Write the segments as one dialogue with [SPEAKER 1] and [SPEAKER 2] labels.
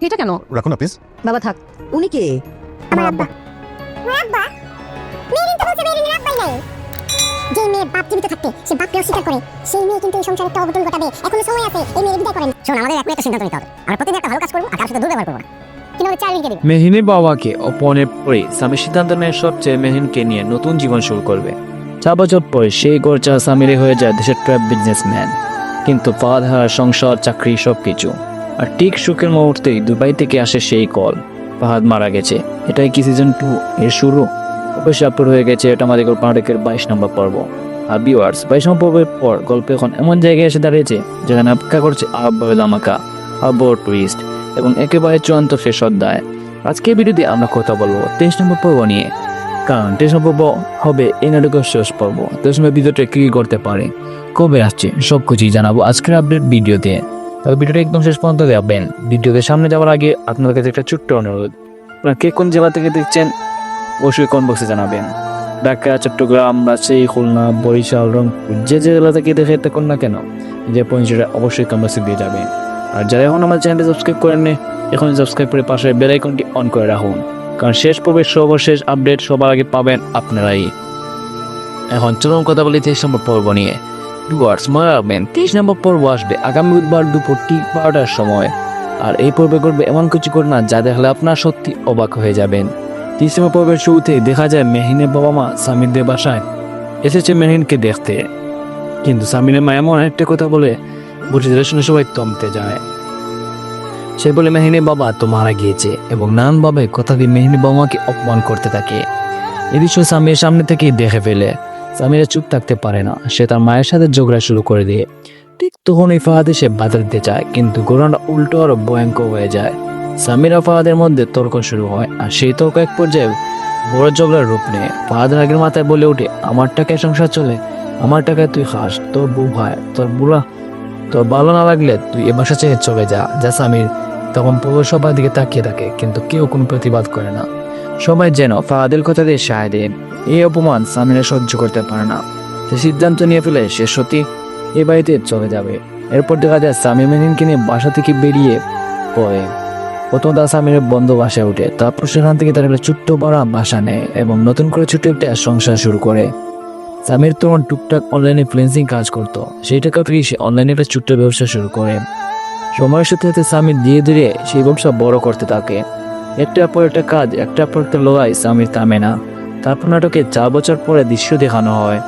[SPEAKER 1] এটা কেন?
[SPEAKER 2] রাখো না প্লিজ।
[SPEAKER 1] বাবা থাক।
[SPEAKER 3] উনি কে?
[SPEAKER 4] আমার আব্বা। আমার আব্বা? মেরিন তো বলছে মেরিনের আব্বাই নাই। যে মেয়ে বাপ জীবিত থাকতে সে বাপকে অস্বীকার করে, সেই মেয়ে কিন্তু এই সংসারে একটা অবদান ঘটাবে। এখনো সময় আছে, এই মেয়ে বিদায় করেন। শোন, আমাদের এক একটা সিদ্ধান্ত নিতে হবে। আমরা প্রতিদিন একটা ভালো কাজ করবো আর কার সাথে দুর্ব্যবহার করবো না। কিভাবে চার্লিকে দেব?
[SPEAKER 5] মেহিনীর বাবাকে অপমানের পরে স্বামী সিদ্ধান্ত নেয় সবচেয়ে মেহিনকে নিয়ে নতুন জীবন শুরু করবে। 4 বছর পরে সেই গরচা স্বামীরে হয়ে যায় দেশের ট্র্যাপ বিজনেসম্যান। কিন্তু ফাহাদ হারার সংসার, চাকরি সবকিছু। আর ঠিক সুখের মুহূর্তেই দুবাই থেকে আসে সেই কল, ফাহাদ মারা গেছে। এটাই কি সিজন 2 এর শুরু? অবশ্যই আপলোড হয়ে গেছে এটা আমাদের গল্প নাটকের 22 নম্বর পর্ব। আর ভিউয়ার্স, 22 নম্বর পর্বের পর গল্প এখন এমন জায়গায় এসে দাঁড়িয়েছে যেখানে অপেক্ষা করছে আবার ধামাকা, আবার টুইস্ট এবং একেবারে চূড়ান্ত শেষ অধ্যায়। আজকে ভিডিওতে আমরা কথা বলবো 23 নম্বর পর্ব নিয়ে, কারণ 23 নম্বর পর্ব হবে এই নাটকের শেষ পর্ব। 23 নম্বর ভিডিওটা কি করতে পারে, কবে আসছে, সব কিছুই জানাবো আজকের আপডেট ভিডিওতে। তবে ভিডিওটা একদম শেষ পর্যন্ত দেখবেন। ভিডিওতে সামনে যাওয়ার আগে আপনাদের কাছে একটা ছোট্ট অনুরোধ, আপনারা কে কোন জেলা থেকে দেখছেন অবশ্যই কমেন্ট বক্সে জানাবেন। ঢাকা, চট্টগ্রাম, রাজশাহী, খুলনা, বরিশাল, রংপুর, যে জেলা থেকে দেখে থাকুন না কেন, যে পয়েন্টটা অবশ্যই কমেন্ট বক্সে দিয়ে যাবেন। আর যারা এখন আমার চ্যানেলটি সাবস্ক্রাইব করেননি, এখন সাবস্ক্রাইব করে পাশে বেল আইকনটি অন করে রাখুন, কারণ শেষ পর্বের সর্বশেষ আপডেট সবার আগে পাবেন আপনারাই। এখন চলুন কথা বলি 23 নম্বর পর্ব নিয়ে। ভিউয়ার্স, মনে রাখবেন 23 নম্বর পর্ব আসবে আগামী বুধবার দুপুর ঠিক 12টার সময়। আর এই পর্বে করবে এমন কিছু ঘটনা যা দেখলে আপনার সত্যি অবাক হয়ে যাবেন। 30 নম্বর পর্বের শুরুতেই দেখা যায় মেহিনের বাবা মা সামিরদের বাসায় এসেছে মেহিনকে দেখতে, কিন্তু সামিরের মা এমন একটা কথা বলে বুঝে শুনে সবাই থমতে যায়। সে বলে মেহিনীর বাবা তো মারা গিয়েছে এবং নানানভাবে কথা দিয়ে মেহিনীর বাবা মাকে অপমান করতে থাকে। এই দৃশ্য সামির সামনে থেকেই দেখে ফেলে। সামিরা চুপ থাকতে পারে না, সে তার মায়ের সাথে ঝগড়া শুরু করে দিয়ে। ঠিক তখন এই ফাহাদ এসে বাধা দিতে চায়, কিন্তু ঘটনাটা উল্টো আরো ভয়ঙ্কর হয়ে যায়। সামিরা ফাহাদের মধ্যে তর্ক শুরু হয়, আর সেই তর্ক এক পর্যায়ে বড় ঝগড়ার রূপ নেয়। ফাহাদ রাগের মাথায় বলে ওঠে, আমার টাকায় সংসার চলে, আমার টাকায় তুই খাস, তোর বউ ভাই, তোর ভালো না লাগলে তুই এ বাসা ছেড়ে চলে যা। সামির তখন পৌরসভার দিকে তাকিয়ে থাকে, কিন্তু কেউ কোনো প্রতিবাদ করে না। সবাই যেন ফাহাদের কথা দিয়ে সায় দেন। এই অপমান সামিরা সহ্য করতে পারে না। সে সিদ্ধান্ত নিয়ে ফেলে সে সত্যি এ বাড়িতে চলে যাবে। এরপর দেখা যায় সামির মেহিনকে নিয়ে বাসা থেকে বেরিয়ে পড়ে। প্রথম তার সামিরের বন্ধ বাসায় উঠে, তারপর সেখান থেকে তার একটা ছোট্ট বড় বাসা নেয় এবং নতুন করে ছোট্ট একটা সংসার শুরু করে। সামির তখন টুকটাক অনলাইনে ফ্রিল্যান্সিং কাজ করতো, সেই টাকা পেয়ে সে অনলাইনে একটা ছোট্ট ব্যবসা শুরু করে। সময়ের সাথে সাথে সামির ধীরে ধীরে সেই ব্যবসা বড় করতে থাকে। একটার পর একটা কাজ, একটার পর একটা লড়াই সামির থামে না। তারপর নাটকে 4 বছর পরে দৃশ্য দেখানো হয়,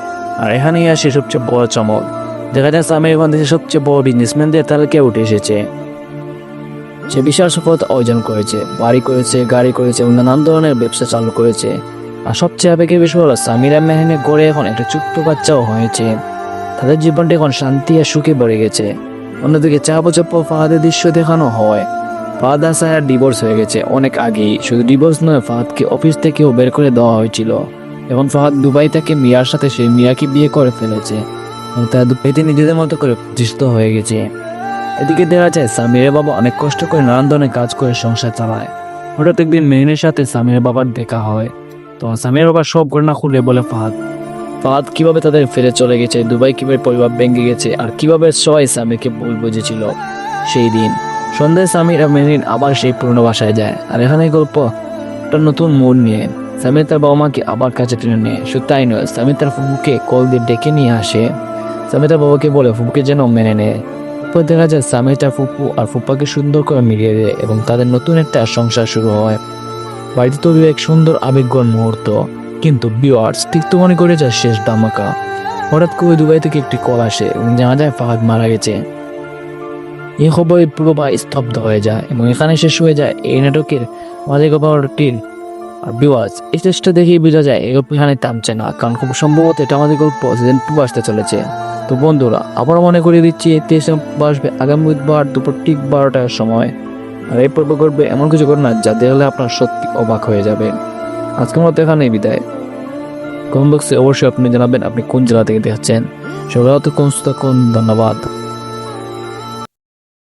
[SPEAKER 5] আর এখানেই আসে সবচেয়ে বড় চমক। দেখা যায় সামির এখন দেশের সবচেয়ে বড় বিজনেসম্যানদের তালিকায় উঠে এসেছে। সে বিশাল সফলতা অর্জন করেছে, বাড়ি করেছে, গাড়ি করেছে এবং নানান ধরনের ব্যবসা চালু করেছে। আর সবচেয়ে আবেগের বিষয় হলো সামিরা মেহিনের গড়ে এখন একটা ছোট্ট বাচ্চাও হয়েছে। তাদের জীবনটা এখন শান্তি আর সুখে ভরে গেছে। অন্যদিকে 4 বছর পর ফাহাদের দৃশ্য দেখানো হয়। ফাহাদ আর সায়ার ডিভোর্স হয়ে গেছে অনেক আগেই। শুধু ডিভোর্স নয়, ফাহাদকে অফিস থেকেও বের করে দেওয়া হয়েছিল। এখন ফাহাদ দুবাই থেকে মিয়ার সাথে সেই মিয়াকে বিয়ে করে ফেলেছে এবং তারা দুবাইতে নিজেদের মতো করে প্রতিষ্ঠিত হয়ে গেছে। এদিকে দেখা যায় সামিরের বাবা অনেক কষ্ট করে নানান ধরনের কাজ করে সংসার চালায়। হঠাৎ একদিন মেহিনের সাথে সামিরের বাবার দেখা হয়। তো সামিরের বাবা সব ঘটনা খুলে বলে ফাহাদ কিভাবে তাদের ফেলে চলে গেছে, দুবাই কিভাবে পরিবার ভেঙে গেছে, আর কিভাবে সবাই সামিরকে ভুল বুঝেছিল। সেই দিন সন্ধ্যায় সামির আর মেহিন আবার সেই পুরনো বাসায় যায়। আর এখানে গল্প একটা নতুন মোড় নিয়ে। সামির তার বাবা মাকে আবার কাছে টেনে নেয়। শুধু তাই নয়, সামির তার ফুপুকে কল দিয়ে ডেকে নিয়ে আসে। সামির তার বাবাকে বলে ফুপুকে যেন মেনে নেয়। এরপর দেখা যায় সামির তার ফুপু আর ফুপাকে সুন্দর করে মিলিয়ে দেয় এবং তাদের নতুন একটা সংসার শুরু হয়। বাড়িতে তৈরি এক সুন্দর আবেগঘন মুহূর্ত। কিন্তু ভিউয়ার্স, ঠিক তো মনে করে যায় শেষ ধামাকা। হঠাৎ করে দুবাই থেকে একটি কল আসে এবং জানা যায় ফাহাদ মারা গেছে। এই খবরে পুরো বাড়ি স্তব্ধ হয়ে যায় এবং এখানে শেষ হয়ে যায় এই নাটকের মাঝে গল্পটির। আর ভিউয়ার্স, এই চেষ্টা দেখেই বোঝা যায় এই গল্প এখানে থামছে না, কারণ খুব সম্ভবত এটা আমাদের গল্প সিজন 2 আসতে চলেছে। তো বন্ধুরা, আবার মনে করিয়ে দিচ্ছি 23 আসবে আগামী বুধবার দুপুর ঠিক 12টার সময়। আর এই পর্ব করবে এমন কিছু ঘটনা যা দেখলে আপনার সত্যি অবাক হয়ে যাবে। আজকের মতো এখানেই বিদায়। কমেন্ট বক্সে অবশ্যই আপনি জানাবেন আপনি কোন জেলা থেকে দেখছেন। সবাই কোন ধন্যবাদ।